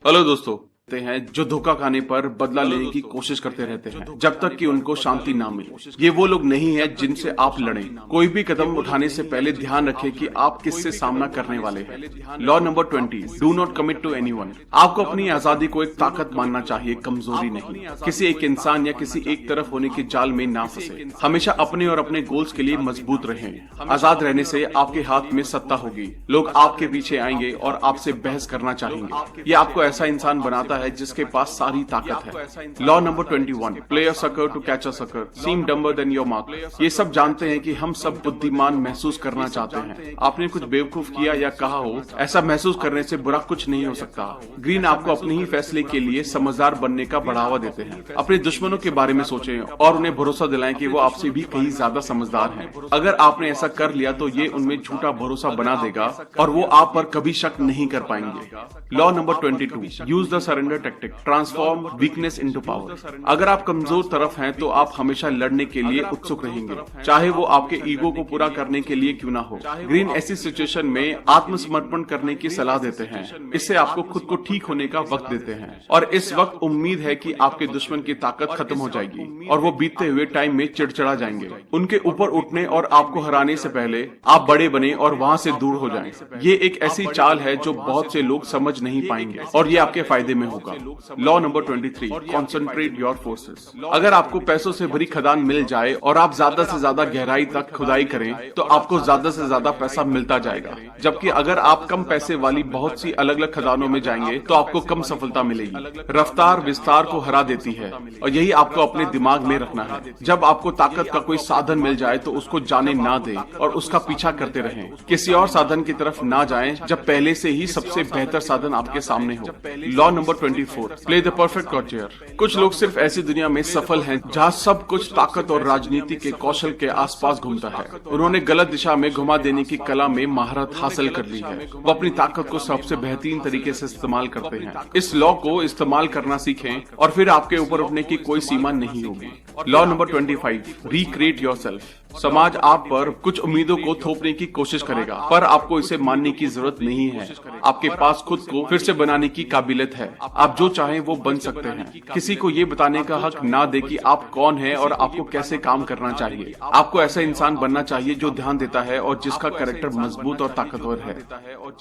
Hello दोस्तों हैं जो धोखा खाने पर बदला लेने की कोशिश करते रहते हैं जब तक कि उनको शांति ना मिले। ये वो लोग नहीं है जिनसे आप लड़ें। कोई भी कदम उठाने से पहले ध्यान रखें कि आप किससे सामना करने वाले हैं। Law number 20, do not commit to anyone. आपको अपनी आजादी को एक ताकत मानना चाहिए, कमजोरी नहीं। किसी एक इंसान या किसी एक तरफ होने के जाल में ना फंसे। हमेशा अपने और अपने गोल्स के लिए मजबूत रहें। आजाद रहने से आपके हाथ में सत्ता होगी। लोग आपके पीछे आएंगे और आपसे बहस करना चाहेंगे। ये आपको ऐसा इंसान बनाता है जिसके पास सारी ताकत है। Law number 21, play a sucker to catch a sucker, seem dumber than your mark. ये सब जानते हैं कि हम सब बुद्धिमान महसूस करना चाहते हैं। आपने कुछ बेवकूफ किया या कहा हो, ऐसा महसूस करने से बुरा कुछ नहीं हो सकता। ग्रीन आपको अपने ही फैसले के लिए समझदार बनने का बढ़ावा देते हैं। अपने दुश्मनों के बारे में सोचें और उन्हें भरोसा दिलाएं कि वो आपसे भी कहीं ज्यादा समझदार हैं। अगर आपने ऐसा कर लिया तो ये उनमें झूठा भरोसा बना देगा और वो आप पर कभी शक नहीं कर पाएंगे। Law number 22, use the surrender tactic, transform weakness into power. अगर आप कमजोर तरफ हैं तो आप हमेशा लड़ने के लिए उत्सुक रहेंगे, चाहे वो आपके ईगो को पूरा करने के लिए क्यों ना हो। ग्रीन ऐसी सिचुएशन में आत्मसमर्पण करने की सलाह देते हैं। इससे आपको खुद को ठीक होने का वक्त देते हैं और इस वक्त उम्मीद है कि आपके दुश्मन की ताकत खत्म हो जाएगी और वो बीतते हुए टाइम में चिड़चिड़ा जाएंगे। उनके ऊपर उठने और आपको हराने से पहले आप बड़े बने और वहां से दूर हो जाएं। ये एक ऐसी चाल है जो बहुत से लोग समझ नहीं पाएंगे और ये आपके फायदे में होगा। Law number 23, concentrate your forces. अगर आपको पैसों से भरी खदान मिल जाए और आप ज्यादा से ज्यादा गहराई तक खुदाई करें तो आपको ज्यादा से ज्यादा पैसा मिलता जाएगा, जबकि अगर आप कम पैसे वाली बहुत सी अलग अलग खदानों में जाएंगे तो आपको कम सफलता मिलेगी। रफ्तार विस्तार को हरा देती है और यही आपको अपने दिमाग में रखना है। जब आपको ताकत का कोई साधन मिल जाए तो उसको जाने ना दें और उसका पीछा करते रहें। किसी और साधन की तरफ ना जाएं जब पहले से ही सबसे बेहतर साधन आपके सामने हो। Law number 24, play the perfect courtier. कुछ लोग सिर्फ ऐसी दुनिया में सफल हैं जहां सब कुछ ताकत और राजनीति के कौशल के आसपास घूमता है। उन्होंने गलत दिशा में घुमा देने की कला में महारत हासिल कर ली है। वो अपनी ताकत को सबसे बेहतरीन तरीके से इस्तेमाल करते हैं। इस लॉ को इस्तेमाल करना सीखें और फिर आपके ऊपर उठने की कोई सीमा नहीं होगी। Law number 25, recreate yourself. समाज आप पर कुछ उम्मीदों को थोपने की कोशिश करेगा, पर आपको इसे मानने की जरूरत नहीं है। आपके पास खुद को फिर से बनाने की काबिलियत है। आप जो चाहें वो बन सकते हैं। किसी को ये बताने का हक ना दे कि आप कौन हैं और आपको कैसे काम करना चाहिए। आपको ऐसा इंसान बनना चाहिए जो ध्यान देता है और जिसका कैरेक्टर मजबूत और ताकतवर है।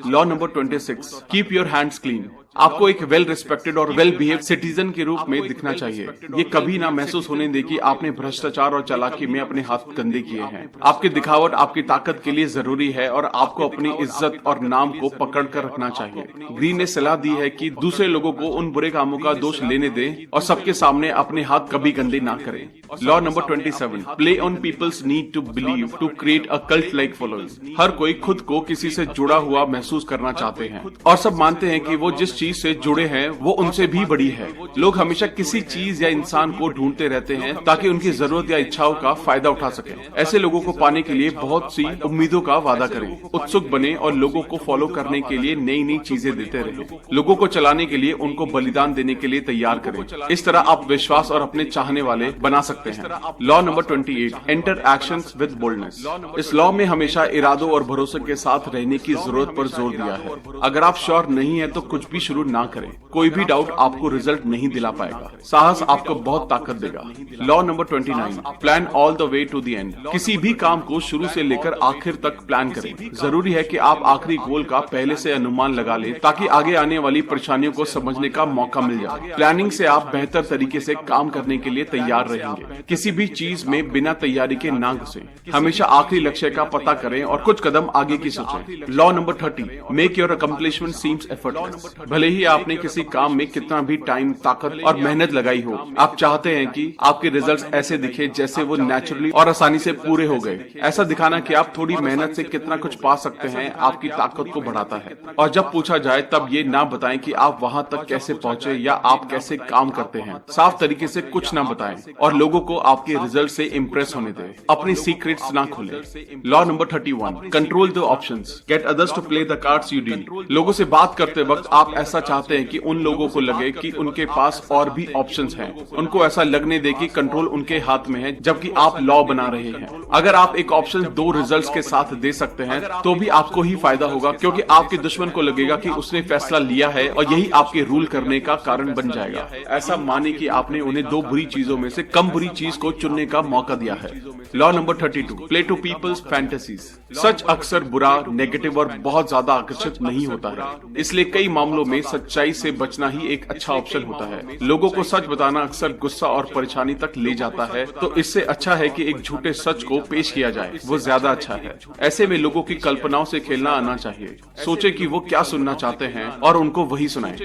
Law number 26, keep your hands clean. आपको एक वेल रिस्पेक्टेड और वेल बिहेव सिटीजन के रूप में दिखना चाहिए। ये कभी ना महसूस होने दे कि आपने भ्रष्टाचार और चालाकी में अपने हाथ गंदे किए हैं। आपकी दिखावट आपकी ताकत के लिए जरूरी है और आपको अपनी इज्जत और नाम को पकड़ कर रखना चाहिए। ग्रीन ने सलाह दी है कि दूसरे लोगों को उन बुरे कामों का दोष लेने दें और सबके सामने अपने हाथ कभी गंदे ना करें। Law number 27, play on people's need to believe to create a cult like following. हर कोई खुद को किसी से जुड़ा हुआ महसूस करना चाहते हैं और सब मानते हैं कि वो जिस चीज से जुड़े हैं वो उनसे भी बड़ी है। लोग हमेशा किसी चीज या इंसान को ढूंढते रहते हैं ताकि उनकी जरूरत या इच्छाओं का फायदा उठा सकें। ऐसे लोगों को पाने के लिए बहुत सी उम्मीदों का वादा करें। उत्सुक बने और लोगों को फॉलो करने के लिए नई नई चीजें देते रहें। लोगों को चलाने के लिए उनको बलिदान देने के लिए तैयार करें। इस तरह आप विश्वास और अपने चाहने वाले बना सकते हैं। Law number 28, enter actions with boldness. इस लॉ में हमेशा इरादों और भरोसे के साथ रहने की जरूरत पर जोर दिया है। अगर आप श्योर नहीं है तो कुछ भी शुरू ना करें। कोई भी डाउट आपको रिजल्ट नहीं दिला पाएगा। साहस आपको बहुत ताकत देगा। Law number 29, plan all the way to the end. किसी भी काम को शुरू से लेकर आखिर तक प्लान करें। जरूरी है कि आप आखिरी गोल का पहले से अनुमान लगा लें ताकि आगे आने वाली परेशानियों को समझने का मौका मिल जाए। प्लानिंग से आप बेहतर तरीके से काम करने के लिए तैयार रहेंगे। किसी भी चीज में बिना तैयारी के ना घुसें। हमेशा आखिरी लक्ष्य का पता करें और कुछ कदम आगे की सोचें। Law number 30, make your accomplishment seems effortless. भले ही आपने किसी काम में कितना भी टाइम, ताकत और मेहनत लगाई हो, आप चाहते हैं कि आपके रिजल्ट्स ऐसे दिखे जैसे वो नेचुरली और आसानी से पूरे हो गए। ऐसा दिखाना कि आप थोड़ी मेहनत से कितना कुछ पा सकते हैं आपकी ताकत को बढ़ाता है। और जब पूछा जाए तब ये ना बताएं कि आप वहां तक कैसे पहुंचे या आप कैसे काम करते हैं। साफ तरीके से कुछ ना बताएं और लोगों को आपके रिजल्ट से इम्प्रेस होने दें। अपनी सीक्रेट्स ना खोलें। Law number 31, control the options, get others to play the cards you deal. लोगों से बात करते वक्त आप ऐसा चाहते हैं कि उन लोगों को लगे कि उनके पास और भी ऑप्शंस हैं। उनको ऐसा लगने दे कि कंट्रोल उनके हाथ में है, जबकि आप लॉ बना रहे हैं। अगर आप एक ऑप्शन 2 रिजल्ट्स के साथ दे सकते हैं तो भी आपको ही फायदा होगा, क्योंकि आपके दुश्मन को लगेगा कि उसने फैसला लिया है और यही आपके रूल करने का कारण बन जाएगा। ऐसा माने कि आपने उन्हें 2 बुरी चीजों में से कम बुरी चीज को चुनने का मौका दिया है। Law number 32, play to people's fantasies. सच अक्सर बुरा, नेगेटिव और बहुत ज्यादा आकर्षित नहीं होता है, इसलिए कई मामलों में सच्चाई से बचना ही एक अच्छा ऑप्शन होता है। लोगों को सच बताना अक्सर गुस्सा और परेशानी तक ले जाता है, तो इससे अच्छा है कि एक झूठे सच को पेश किया जाए, वो ज्यादा अच्छा है। ऐसे में लोगों की कल्पनाओं से खेलना आना चाहिए। सोचे कि वो क्या सुनना चाहते हैं और उनको वही सुनाएं।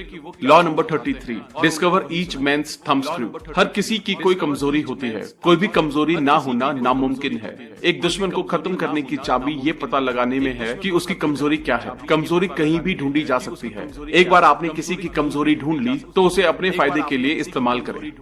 Law number 33, discover each man's thumbscrew. हर किसी की कोई कमजोरी होती है, कोई भी कमजोरी ना होना नामुमकिन है। एक दुश्मन को खत्म करने की चाबी ये पता लगाने में है कि उसकी कमजोरी क्या है। कमजोरी कहीं भी ढूंढी जा सकती है। एक बार आपने किसी की कमजोरी ढूंढ ली तो उसे अपने फायदे के लिए इस्तेमाल करें।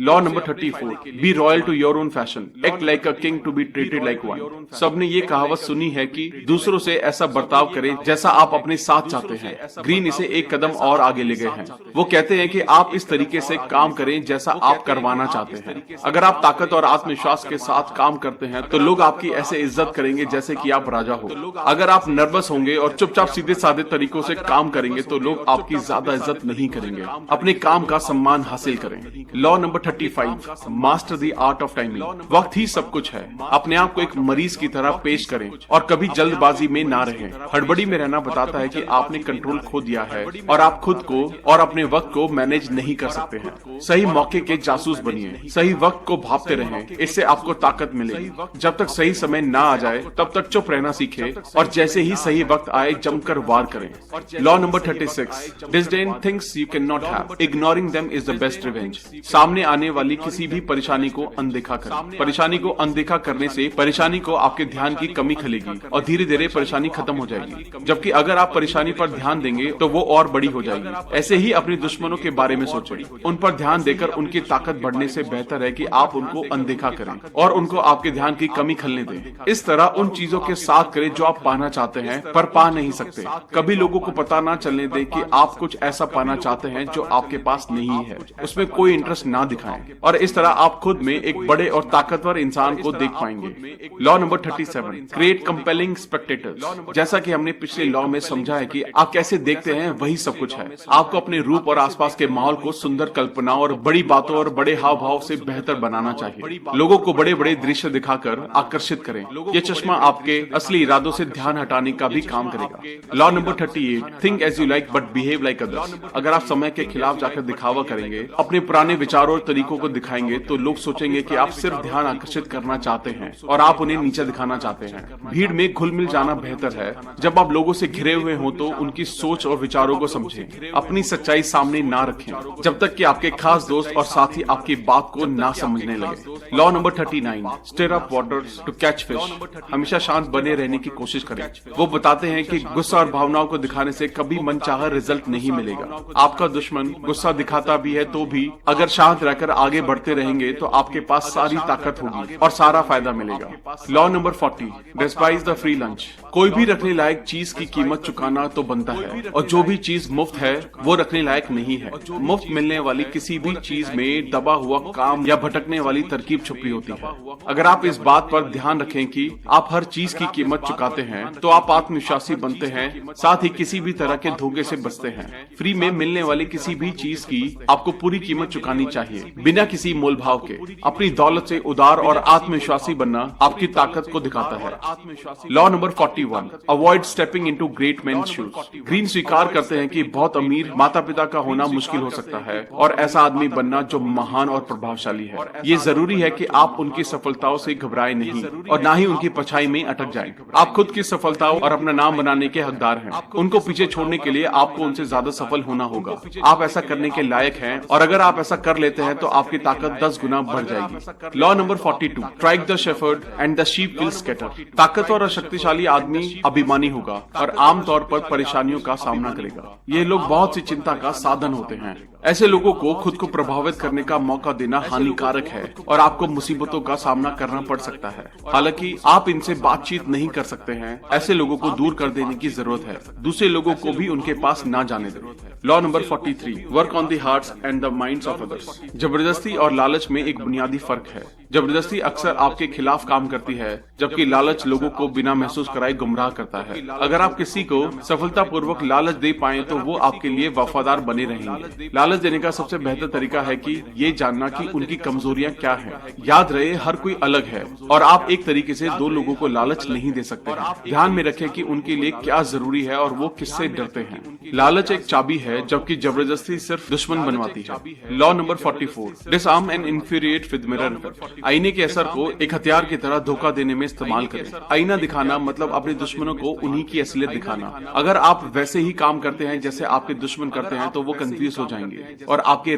Law number 34, be royal to your own fashion, act like a king to be treated like one. सबने ये कहावत सुनी है कि दूसरों से ऐसा बर्ताव करें जैसा आप अपने साथ चाहते हैं। ग्रीन इसे एक कदम और आगे ले गए हैं। वो कहते हैं कि आप इस तरीके से काम करें जैसा आप करवाना चाहते हैं। अगर आप ताकत और आत्मविश्वास के साथ काम करते हैं तो लोग आपकी ऐसे इज्जत करेंगे जैसे कि आप राजा हो। अगर आप नर्वस होंगे और चुपचाप सीधे साधे तरीकों से काम करेंगे तो लोग आपकी ज्यादा इज्जत नहीं करेंगे। अपने काम का सम्मान हासिल करें। Law number 35, master the art of timing. वक्त ही सब कुछ है। अपने आप को एक मरीज की तरह पेश करें और कभी जल्दबाजी में ना रहें। हड़बड़ी में रहना बताता है कि आपने कंट्रोल खो दिया है और आप खुद को और अपने वक्त को मैनेज नहीं कर सकते हैं। सही मौके के जासूस बनिए, सही वक्त को भांपते रहें, इससे आपको ताकत मिलेगी। जब तक सही समय ना आ जाए तब तक चुप रहना सीखे और जैसे ही सही वक्त आए जमकर वार करें। Law number 36, disdain things you can not have, ignoring them is the best revenge. सामने आने वाली किसी भी परेशानी को अनदेखा करें। परेशानी को अनदेखा करने से परेशानी को आपके ध्यान की कमी खलेगी और धीरे धीरे परेशानी खत्म हो जाएगी। जबकि अगर आप परेशानी पर ध्यान देंगे तो वो और बड़ी हो जाएगी। ऐसे ही अपने दुश्मनों के बारे में सोचें। उन पर ध्यान देकर उनकी ताकत बढ़ने से बेहतर है कि आप उनको अनदेखा करें और उनको आपके ध्यान की कमी खलने दें। इस तरह उन चीजों के साथ करें जो आप पाना चाहते हैं पर पा नहीं सकते। कभी लोगों को पता ना चलने दें कि आप कुछ ऐसा पाना चाहते हैं जो आपके पास नहीं है। उसमें कोई इंटरेस्ट ना दिखाएं और इस तरह आप खुद में एक बड़े और ताकतवर इंसान को देख पाएंगे। Law number 37, create compelling spectators. जैसा कि हमने पिछले लॉ में समझा है कि आप कैसे देखते हैं वही सब कुछ है। आपको अपने रूप और आसपास के माहौल को सुंदर कल्पना और बड़ी बातों और बड़े हाव भाव से बेहतर बनाना चाहिए। लोगों को बड़े बड़े दृश्य दिखाकर आकर्षित करें। ये चश्मा आपके असली इरादों से ध्यान हटाने का भी काम करेगा। Law number 38, think as you like but behave like others. अगर आप समय के खिलाफ जाकर दिखावा करेंगे, अपने पुराने विचारों और तरीकों को दिखाएंगे तो लोग सोचेंगे कि आप सिर्फ ध्यान आकर्षित करना चाहते हैं और आप उन्हें नीचे दिखाना चाहते हैं। भीड़ में घुल मिल जाना बेहतर है। जब आप लोगों से घिरे हुए हो तो उनकी सोच और विचारों को समझें। अपनी सच्चाई सामने ना रखें जब तक कि आपके खास दोस्त और साथी आपकी बात को ना समझने लगे। Law number 39, stir up waters to catch fish. हमेशा शांत बने रहने की कोशिश करें। वो बताते हैं कि गुस्सा और भावनाओं को दिखाने से कभी मनचाहा रिजल्ट नहीं मिलेगा। आपका दुश्मन गुस्सा दिखाता भी है तो भी अगर शांत रहकर आगे बढ़ते रहेंगे तो आपके पास सारी ताकत होगी और सारा फायदा मिलेगा। Law number 40, despise the free lunch. कोई भी रखने लायक चीज की कीमत चुकाना तो बनता है और जो भी चीज मुफ्त है वो रखने लायक नहीं है। मुफ्त मिलने वाली किसी भी चीज में दबा हुआ काम या भटकने वाली तरकीब छुपी होती है। अगर आप इस बात पर ध्यान रखें कि आप हर चीज की कीमत चुकाते हैं तो आप आत्मविश्वासी बनते हैं, साथ ही किसी भी तरह के धोखे से बचते हैं। फ्री में मिलने वाली किसी भी चीज की आपको पूरी कीमत चुकानी चाहिए बिना किसी मोल भाव के। अपनी दौलत से उदार और आत्मविश्वासी बनना आपकी ताकत को दिखाता है। Law number 41, avoid stepping into great men's shoes. Greene स्वीकार करते हैं कि बहुत अमीर माता पिता का होना मुश्किल हो सकता है और ऐसा आदमी बनना जो महान और प्रभावशाली है। ये जरूरी है कि आप उनकी सफलताओं से घबराएं नहीं और ना ही उनकी परछाई में अटक जाएं। आप खुद की सफलताओं और अपना नाम बनाने के हकदार हैं। उनको पीछे छोड़ने के लिए आपको उनसे ज्यादा सफल होना होगा। आप ऐसा करने के लायक हैं और अगर आप ऐसा कर लेते हैं तो आपकी ताकत 10 गुना बढ़ जाएगी। Law number 42, strike the shepherd and the sheep will scatter. ताकतवर और शक्तिशाली आदमी अभिमानी होगा और आमतौर पर परेशानियों का सामना करेगा। ये लोग बहुत सी चिंता का साधन होते हैं। ऐसे लोगों को खुद को प्रभावित करने का मौका देना हानिकारक है और आपको मुसीबतों का सामना करना पड़ सकता है। हालांकि आप इनसे बातचीत नहीं कर सकते हैं। ऐसे लोगों को दूर कर देने की जरूरत है। दूसरे लोगों को भी उनके पास ना जाने दें। Law law number 43, work on the hearts and the minds of others. जबरदस्ती और लालच में एक बुनियादी फर्क है। जबरदस्ती अक्सर आपके खिलाफ काम करती है, जबकि लालच लोगों को बिना महसूस कराए गुमराह करता है। अगर आप किसी को सफलतापूर्वक लालच दे पाए तो वो आपके लिए वफादार बने रहेंगे। लालच देने का सबसे बेहतर तरीका है कि ये जानना कि उनकी कमजोरियां क्या हैं। याद रहे, हर कोई अलग है और आप एक तरीके से दो लोगों को लालच नहीं दे सकते हैं। ध्यान में रखें कि उनके लिए क्या जरूरी है और वो किससे डरते हैं। लालच एक चाबी है, जबकि जबरदस्ती सिर्फ दुश्मन बनवाती है। Law number 44, disarm and infuriate with mirror effect. आईने के असर को एक हथियार की तरह धोखा देने में इस्तेमाल करें। आईना दिखाना मतलब अपने दुश्मनों को उन्हीं की असलियत दिखाना। अगर आप वैसे ही काम करते हैं जैसे आपके दुश्मन करते हैं तो वो कंफ्यूज हो जाएंगे और आपके